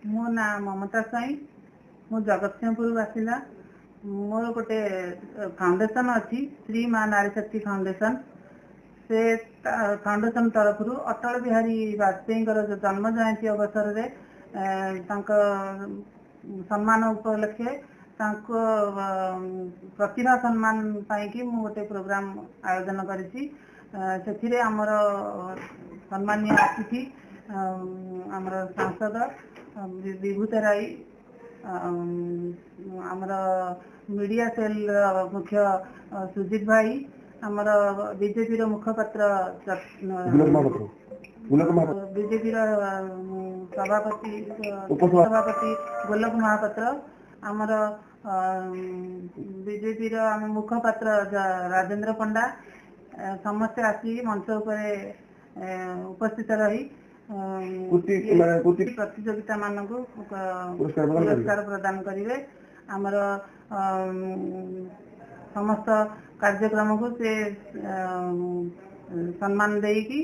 मो ना ममता साई मु जगतसिंहपुर बासिंदा मोर गोटे फाउंडेशन अच्छी श्री माँ नारी शक्ति फाउंडेशन से फाउंडेशन तरफ अटल बिहारी वाजपेयी जो जन्म जयंती अवसर में सम्मान उपलक्षे प्रतिभा सम्मान पाई मु गोटे प्रोग्राम आयोजन करी आमर सम्मानीय अतिथि आमर सांसद विभूति राय आमर मीडिया सेल मुख्य सुजीत भाई आमर बीजेपी मुखपात्र बीजेपी सभापति उपसभापति गोलक महापात्र आमर बीजेपी मुखपात्र राजेंद्र पंडा समस्त आसी मंच उपस्थित रही प्रतियोगिता मानक पुरस्कार प्रदान करेंगे आमर समस्त कार्यक्रम को से सम्मान देकी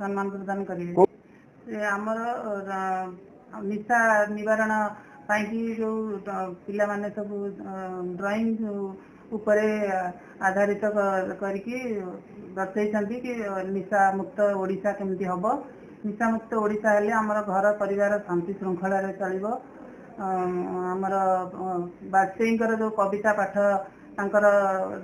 सम्मान प्रदान करेंगे आमर निशा निवारण पाई जो पिला माने सब ड्राइंग उपरे आधारित करके दर्शाई कि निशा मुक्त ओडिशा केमती हम निशा मुक्त ओडिशा हेले आमर घर परिवार शांति श्रृंखला चलो आमर वाजपेयी जो कविता पाठ तांकर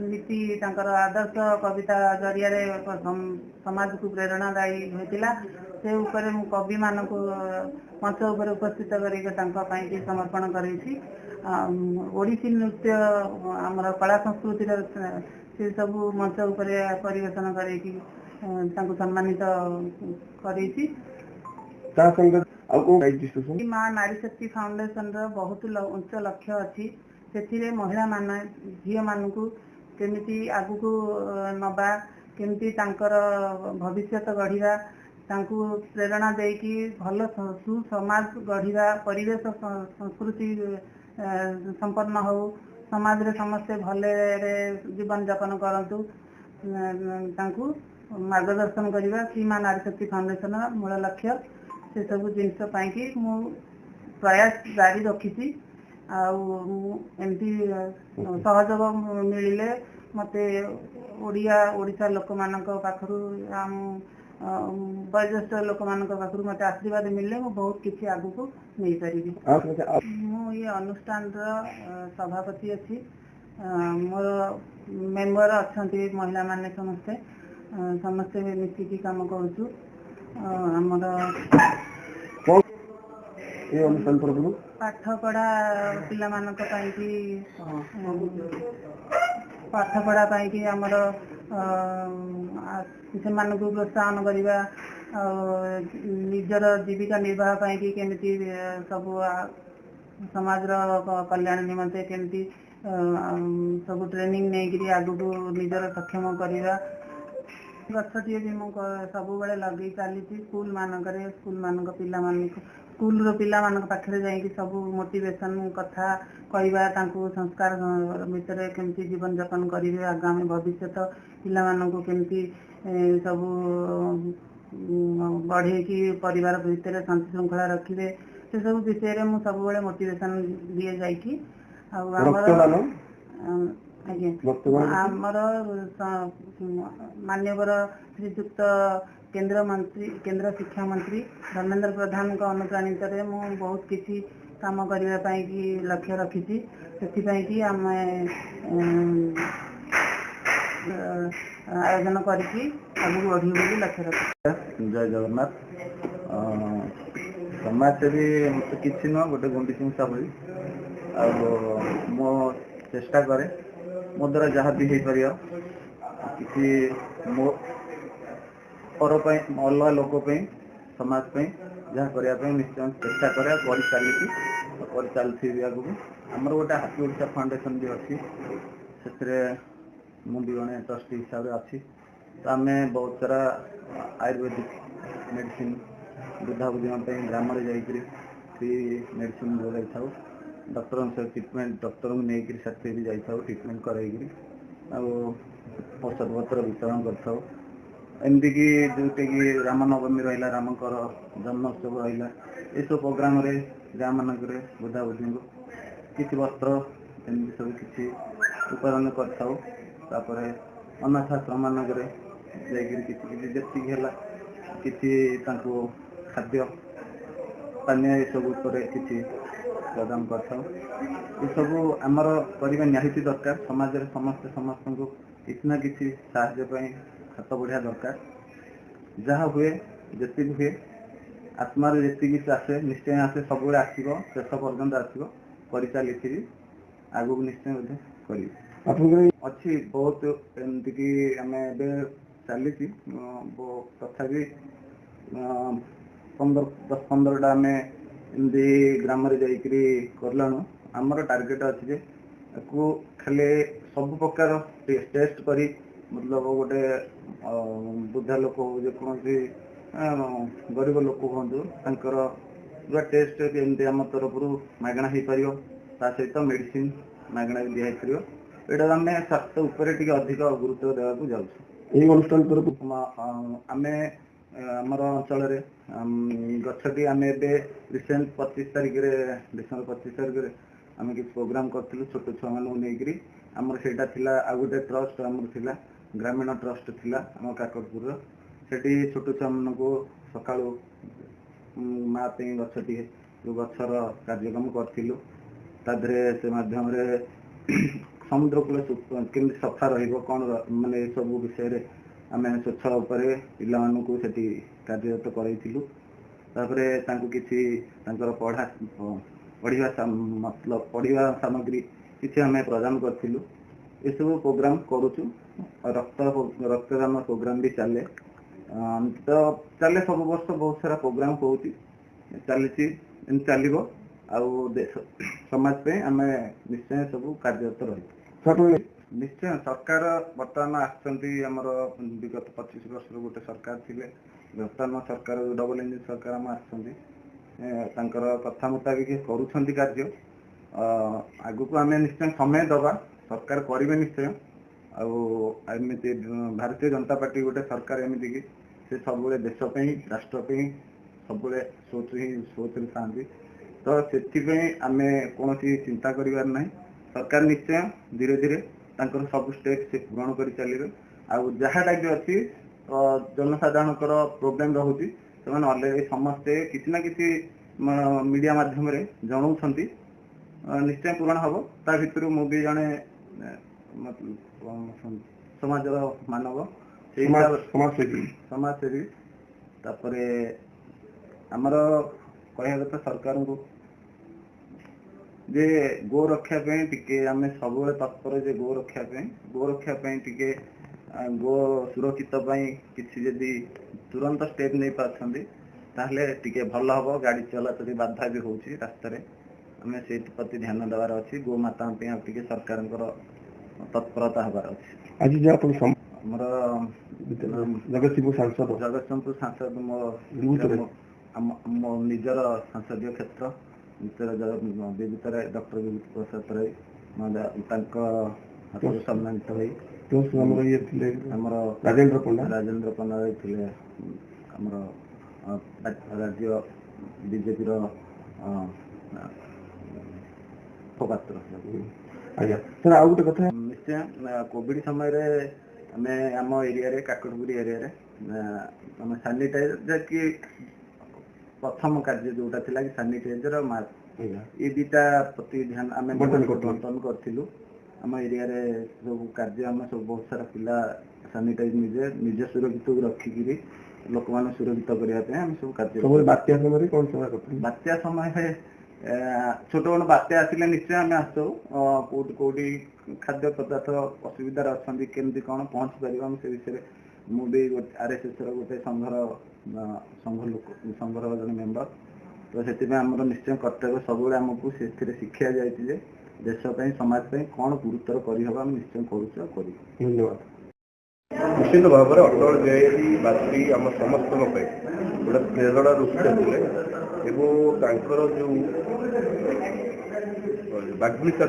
नीति तांकर आदर्श कविता जरिया समाज को प्रेरणादायी होता से उपरे मु कवि मान मंच उपर उपस्थित करके समर्पण करी ओडिसी नृत्य आमर कला संस्कृति से सब मंच उपर परिवेशन करके सम्मानित करी माँ नारी शक्ति फाउंडेशन बहुत उच्च लक्ष्य अच्छी से महिला मान झी मान केमी आगु को नवा केमती भविष्य गढ़ा प्रेरणा देकी भल सुसमाज गढ़ा परिवेश संस्कृति संपन्न हो समाज रे समस्ते भले जीवन यापन करंतु मार्गदर्शन करवा सी माँ नारी शक्ति फाउंडेशन मूल लक्ष्य से सब जिनस पाई मु प्रयास जारी रखी एमती सहयोग मिले मते ओडिशा लोक मान पाखरु वयोज्येष्ठ लोक मान पाखरु मते आशीर्वाद मिले मु बहुत किसी आगु को नहीं पारि मु ये अनुष्ठान सभापति अच्छी मोर मेम्बर अच्छा महिला माने समस्ते समस्ते मिसिकी काम करूँ आमर पाठ पढ़ा पिला मानक पाठ पढ़ा पाई आमर से प्रोत्साहन करवा निजर जीविका निर्वाह पाई केमिति सब समाज कल्याण निमंते केमिति सब ट्रेनिंग नहीं आगु को निजर सक्षम करवा गछटी भी मुझे सब बेले लगे चली स्कूल मानक पिला स्कूल पिला पाखे जाकि सब मोटिवेशन कथा कहवा संस्कार भितर केमती जीवन यापन करेंगे आगामी भविष्य पिला केमती सब बढ़े कि परिवार भितर शांति श्रृंखला रखिए से सब विषय में सब बेले मोटिवेशन दिए जाकि आमर मान्यवर श्रीजुक्त केंद्र शिक्षा मंत्री धर्मेंद्र प्रधान का अनुप्राणित मु बहुत किसी काम करने की लक्ष्य रखी से आम आयोजन करके आगे बढ़ी बोली लक्ष्य रखी। जय जगन्नाथ समाजसेवी मत कि नुह गोटे गुंडी सिंह भाई मो चेष्टा करे मो द्वारा जहाँ भी हो पार कि मो पर अलग लोक समाज जहाँ करने निश्चय चेष्टा कर चलती आगू आमर गोटे हाथी ओडिशा फाउंडेशन भी अच्छी से मुझे जड़े ट्रस्टी हिसाब से अच्छी तो आम बहुत सारा आयुर्वेदिक मेडिसिन बुधा बुझी ग्राम फ्री मेडिसिन जोगाई था डॉक्टर सहित ट्रिटमेंट डॉक्टर को लेकर साथी भी जाइए ट्रिटमेंट कराई औषध पत्र वितरण कर एमती जोटा कि रामनवमी रहा रामकर जन्मोत्सव रहा यू प्रोग्राम गाँ मानक बुधा बुधी को किसी वस्त्र एमती सब किसी उत्पादन कर अनाथ आश्रम मानक जी किसी खाद्य पानीय सब किसी प्रदान कर आमर करवा निहाती दरकार समाज में समस्ते समस्त को किसी ना किसी साहाय्य हाथ बढ़िया दरकार जहाँ हुए जी हुए आत्मार जी आसे निश्चय आसे सब आसो शेष पर्यंत आसो कर चली आगू निश्चय कर अच्छी बहुत एमती कि आम चली तथापि 10-15टा आम एमती ग्राम जालु आमर टार्गेट अच्छे खाली सब प्रकार टेस्ट करी मतलब गोटे वृद्धा लोक हो जेकोसी गरीब लोक हूँ पूरा टेस्ट एमती आम तरफ मागणा हो पार ता सहित मेडिसिन मागणा भी दिखाई पार यहाँ आम स्वास्थ्य उपर अधिक गुरुत्व देवाक जाऊँ अनुष्ठान तरफ आम आमर अंचल गछटी आम रिसेंट 25 तारिख डिसेम्बर 25 तारिख आम किसी प्रोग्राम करूँ छोट छुआ मानू नहीं आमर से आ गए ट्रस्ट आमर ग्रामीण ट्रस्ट थिला आम काकटपुर से छोट छुआ मान सका माँ गछटी जो गचर कार्यक्रम करूँ से माध्यम समुद्र कूल केमी सफा रन मानने सब विषय आम स्वच्छ उपर पिलाମାନଙ୍କୁ सेठी कार्यरत कराइलु किसी पढ़ा मतलब पढ़ा सामग्री किसी आम प्रदान करूँ ये सब प्रोग्राम करुचु रक्तदान प्रोग्राम भी चले तो चले सब वर्ष बहुत सारा प्रोग्राम हो चली चलो समाज पे आम निश्चय सब कार्यरत रही निश्चय सरकार बर्तमान आमर विगत 25 वर्ष गोटे सरकार थिले बर्तमान सरकार डबल इंजिन सरकार आम आसर कथा मुताबिक करुँच कार्य आगु को आम निश्चय समय दबा सरकार करेंगे निश्चय आमती भारतीय जनता पार्टी गोटे सरकार एमती कि से सब देशपाई राष्ट्रपाई सब सोच था तो से आम कौन चिंता करार ना सरकार निश्चय धीरे धीरे सब स्टेप से पूरण कर चलिए जहाँटा भी अच्छी जनसाधारण प्रोब्लेम रोचे से अलरेडी समस्ते किसी ना किसी मीडिया माध्यम जनाऊँ निश्चय पूरण हम ता भर मुझे जड़े समाज मानव समाजसेवी तापर आमर कह कथा सरकार को जे गो रक्षा टिके आम सब तत्पर जे गो रक्षा टिके गो सुरक्षित किसी जदि तुरंत स्टेप नहीं पार्टी ताहले टिके भल हम गाड़ी चलाचल बाधा भी हो रास्त आम से प्रति ध्यान देवार अच्छी गो माता टिके सरकार तत्परता हबार अच्छी आज जो आमर जगतसिंहपुर सांसद मो निजर संसदीय क्षेत्र विभूत राय डॉक्टर विभूत प्रसाद राय सम्मानित होमर राजेंद्र पंडा थे राज्य बीजेपी मुखपात्र सर आ गोटे कथा निश्चय कोविड समय आम एरिया काकटपुर एरिया सानिटाइजर कि प्रथम कार्य जोटा थिला कि सानिटाइजर और मास्क ये दुटा प्रति ध्यान आम बंटन करूँ आम एरिया सब कार्य आम सब बहुत सारा पिला सानिटाइज निजे सुरक्षित रखिकी लोक मान सुरक्षित करने आम सब कार्य बात्या समय कौन सेवा करते बात्या समय छोट मोट बात्या आसिले निश्चय आम आसू कौटी खाद्य पदार्थ असुविधार अच्छा केमती कौन पहुँची पार से विषय मुझे आरएसएस गोटे संघर जन मेम्बर तो से आमर निश्चय कर्तव्य सब आमको से शिक्षा जाए देशपाई समाजपाई कौन गुरुत्वर करहब निश्चय करूँ धन्यवाद निश्चित भाव में अटल बिहारी वाजपेयी आम समस्त गोटे प्रेरणा ऋषि थे जो बाग्मिता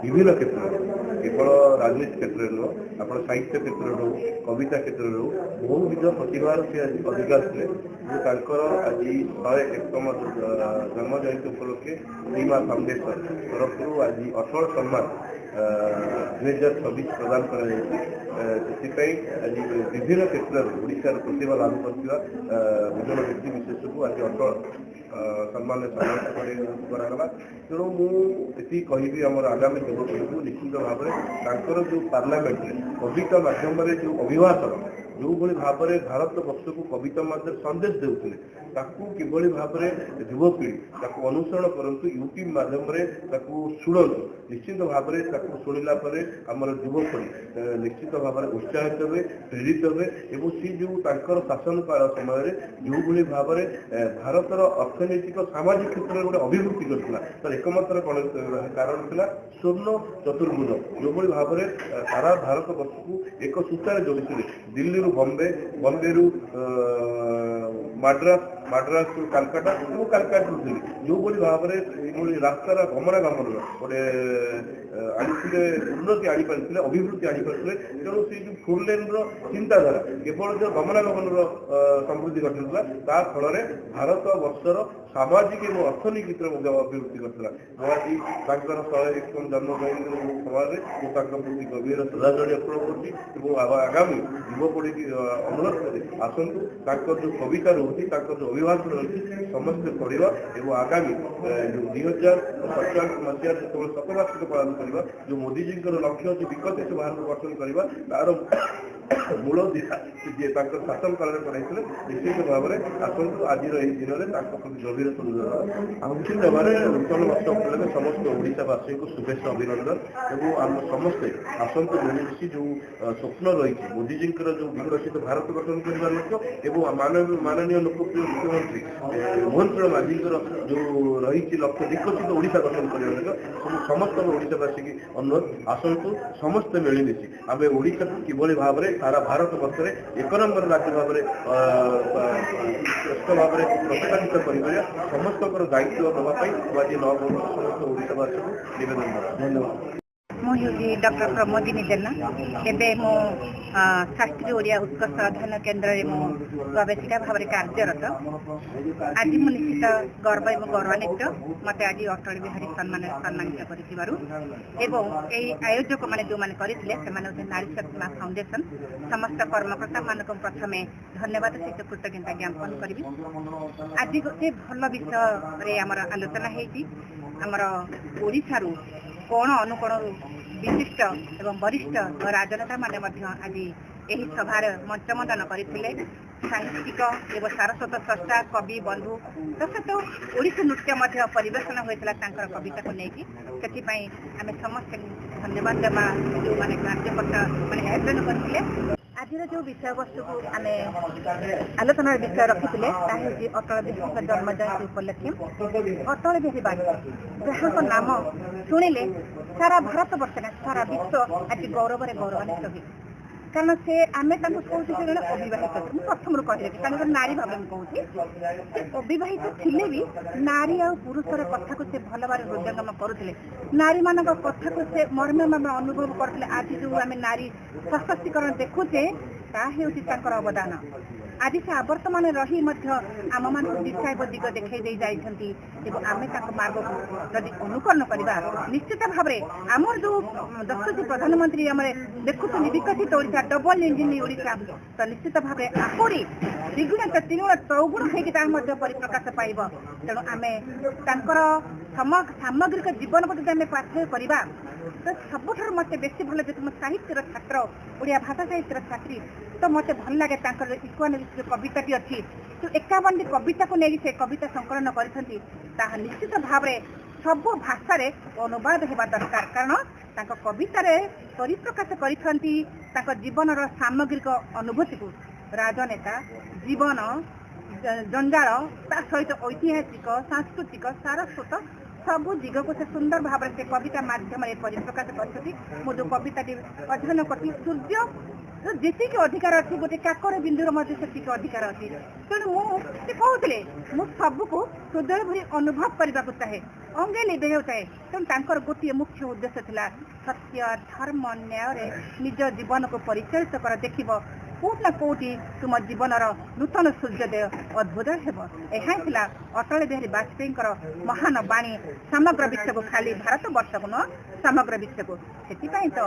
विभिन्न क्षेत्र केवल राजनीति क्षेत्र में नुह आप साहित्य क्षेत्र में हो कविता क्षेत्र में हो बहुविध प्रतिभार से आज अधिकार थे जो आज 101तम जन्म जयंती उपलक्षे सीमा फाउंडेशन तरफ आज अटल सम्मान 2026 प्रदान कर आज विभिन्न क्षेत्र में ओडिशार प्रतिभा लाभ कर विभिन्न व्यक्ति विशेष को आज अटल सम्मान करागला तेणु मुझे कहि आम आगामी युवपीढ़ी को निश्चित भाव में जो पार्लियामेंट कविता माध्यम जो अभिभाषण जो भाई भाव में भारत वर्ष को कविता माध्यम संदेश देते किभली भाव में युवपीढ़ी अनुसरण करतु यूट्यूब माध्यम शुणु निश्चित भाव में शुणिला आमर युवपीढ़ी निश्चित भाव में उत्साहित हुए प्रेरित हुए और सी जो शासन काल समय जो भाई भाव में भारतर अर्थनैतिक सामाजिक क्षेत्र में गोटे अभिवृद्धि करता तर एकमात्र कारण था स्वर्ण चतुर्भुज जो भाई भाव में सारा भारत वर्ष को एक सूत्र जोड़ी दिल्ली बॉम्बे बॉम्बे माड्रास कालकाटा और कालकाटा जो भाव में रास्तार गमनागमन गोटे आनी उन्नति आनीपारे अभिवृद्धि आनीपारे तेणु से जो 4 लेन चिंताधारा केवल जो गमनागमन समृद्धि घटुला फल भारत वर्षर सामाजिक और अर्थनैतिक क्षेत्र में अभिवृद्धि करता आज 101तम जन्म जयंती समय प्रति गभीर श्रद्धांजलि अर्पण कर आगामी युवपीढ़ी की अनुरोध करे आसतु जो कविता रही जो अभिभाषण रही समस्त पढ़ा और आगामी 2047 मसीह जो शतवार्षिक पालन करवा जो मोदी जी लक्ष्य अच्छे विकसित भारत गठन करवा तार मूल दिशा जी शासन काल में निश्चित भाव में आसतु आज दिन में प्रति गभीर निश्चित भाव में नूतन वर्ष उपलक्षे समस्त ओडावासी को शुभेच्छा अभिनंदन और आम समस्ते आसतु मिलमिशी जो स्वप्न रही मोदी जी जो विकसित भारत गठन करने लक्ष्य और माननीय लोकप्रिय मुख्यमंत्री मोहन चरण माझी जो रही लक्ष्य विकसित ओडिशा गठन करने लक्ष्य समस्त ओडावासी की अनुरोध आसतु समस्ते मिलमिशी आम ओडिशा को किभली भाव में सारा भारत वर्ष में 1 नंबर राज्य भाव में श्रेष्ठ भाव में प्रतिपादित कर समस्त दायित्व नापी आज 9 समस्त ओडावासी को निवेदन धन्यवाद मुझे डॉक्टर प्रमोदिनी जेना एवं मो शास्त्रीय ओडिया उत्कर्ष अध्ययन केन्द्र में गवेषिका भाव में कार्यरत आज मुझे निश्चित गर्व और गौरवान्वित मत आज अटल बिहारी सम्मानित कर आयोजक मैंने जो मैंने करते नारी शक्ति फाउंडेशन समस्त कर्मकर्ता मान प्रथम धन्यवाद सहित कृतज्ञता ज्ञापन करी आज गोटे भल विषय आमर आलोचना होमर ओडिशारू कोण अनुकोण विशिष्ट एवं वरिष्ठ राजनेता माने आज यही सभार मंचमंडन करते सांस्कृतिक एवं सारस्वत स्रष्टा कवि बंधु तसत ओडिसी नृत्य परिवेषण होता कविता को लेकिन से आम समस्त धन्यवाद देवा जो मैंने कार्यकर्ता मैंने आयोजन करते आज जो विषय वस्तु को आम आलोचनार विषय रखी अटल बिहारी जन्म जयंती उपलक्षे अटल बिहारी वाजपेयी जहाँ नाम शुणिले सारा भारत वर्ष सारा विश्व आज गौरव गौरवान्वित हुए कारण से आम कहूँ से जन अविवाहित प्रथम कहते नारी भाव में कहूँ अविवाहित थिले भी नारी आ पुरुषर कथा को भल भाव हृदयंगम करुले नारी मान कथा को मर्म अनुभव करते आज जो आम नारी सशक्तिकरण देखुचे तार अवदान आज से आवर्तमान रही आम मान दिशा दिग देखा आम मार्ग को जदि अनुकरण करवा निश्चित भाव में आमर जो दक्षजी प्रधानमंत्री आम देखुं विकसित ओडिशा डबल इंजिन ओडिशा तो निश्चित भाव में आहुरी द्विगुण त्रिगुण चौगुण होकर परिप्रकाश पाइब तेणु आम सामग्रिक जीवन को जब पाठ्य करवा तो सबुठ मत बेसी भल जो साहित्यर छात्र ओडिया भाषा साहित्यर छात्री तो मत भल लगे इक्वानिस्ट जो कविताटी अच्छी तो 51 कविता को लेकिन से कविता संकलन कर निश्चित भाव में सब भाषा अनुवाद होगा दरकार कारण कवितार परिप्रकाश कर जीवन सामग्रिक अनुभूति को राजनेता जीवन जंजाल सहित ऐतिहासिक सांस्कृतिक सारस्वत सबू दिग को से सुंदर भाव से कविता माध्यम परिप्रकाश कर जो कविता अध्ययन कर सूर्य जी अधिकार अच्छी गोटे काकर बिंदुर से अधिकार अच्छी तेणु मुझे कहते मुझ सबको हृदय भरी अनुभव करने चाहे अंगे लिभे होताए तेणु तांकर गोटे मुख्य उद्देश्य थिला सत्य धर्म न्याय निज जीवन को परिचालित कर देखिब कोट ना कोटी तुम जीवन नूतन सूर्योदय अद्भुत हेब अटल बिहारी वाजपेयी महान बाणी समग्र विश्व को खाली भारत वर्ष को न समग्र विश्व को से तो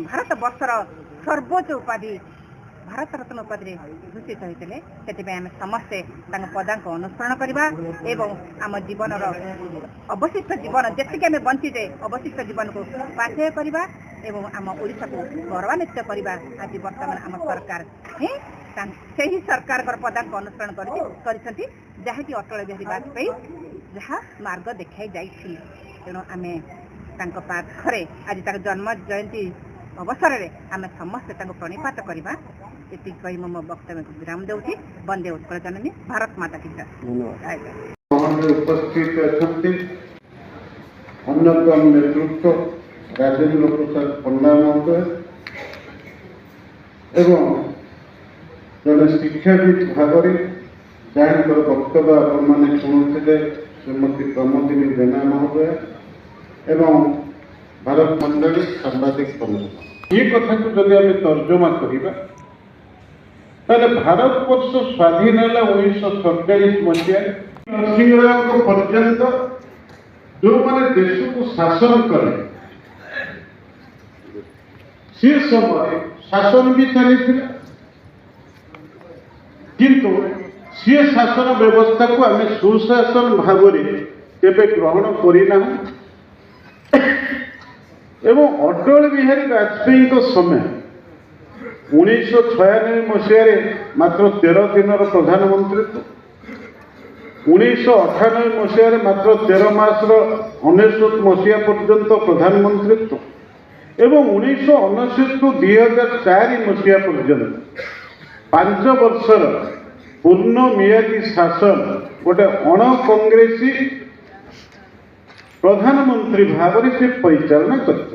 भारत वर्षर सर्वोच्च उपाधि भारत रत्न उपाधि भूषित होते से आम समस्ते पदांक अनुसरण करवा एवं आम जीवन अवशिष्ट जीवन जी आम बंचीजे अवशिष्ट जीवन को पाथेय करवा एवं आम ओडिशा को गौरवान्वित करवा आज बर्तमान आम सरकार ही सरकार पदांक अनुसरण कर जहाँकि अटल बिहारी वाजपेयी जहाँ मार्ग देखा जाइए तेणु आम पाखरे आज जन्म जयंती अवसर में आम समस्ते प्रणिपात करवा ये कही मो वक्तव्य को विराम दूसरी वंदे उत्कल जननी भारत माता की जय। उपस्थित अच्छे अन्यतम नेतृत्व राजेंद्र प्रसाद पंडा महोदय एवं जड़े शिक्षाविद भाव जहाँ वक्तव्य आपने शुणुते श्रीमती प्रमोदिनी जेना महोदय एवं भारत मंडली सांबादिक बंधु ये कथा को जब आम तर्जमा करवा भारत वर्ष स्वाधीन है 1947 मसीह नरसिंह पर्यंत जो मैंने देश को शासन कले से समय शासन भी चली किंतु सी शासन व्यवस्था को आम सुशासन भाव केवे ग्रहण करना एवं अटल बिहारी वाजपेयी समय 1996 मसीह मात्र 13 दिन प्रधानमंत्रित्व 1998 मसीह मात्र 13 मासर 19 मसीहा पर्यंत प्रधानमंत्रित्व एवं 1999 टू 2004 मसीहा पर्यंत 5 वर्षर पूर्ण मियादी शासन गोटे अण कांग्रेसी प्रधानमंत्री भाव से परिचालना कर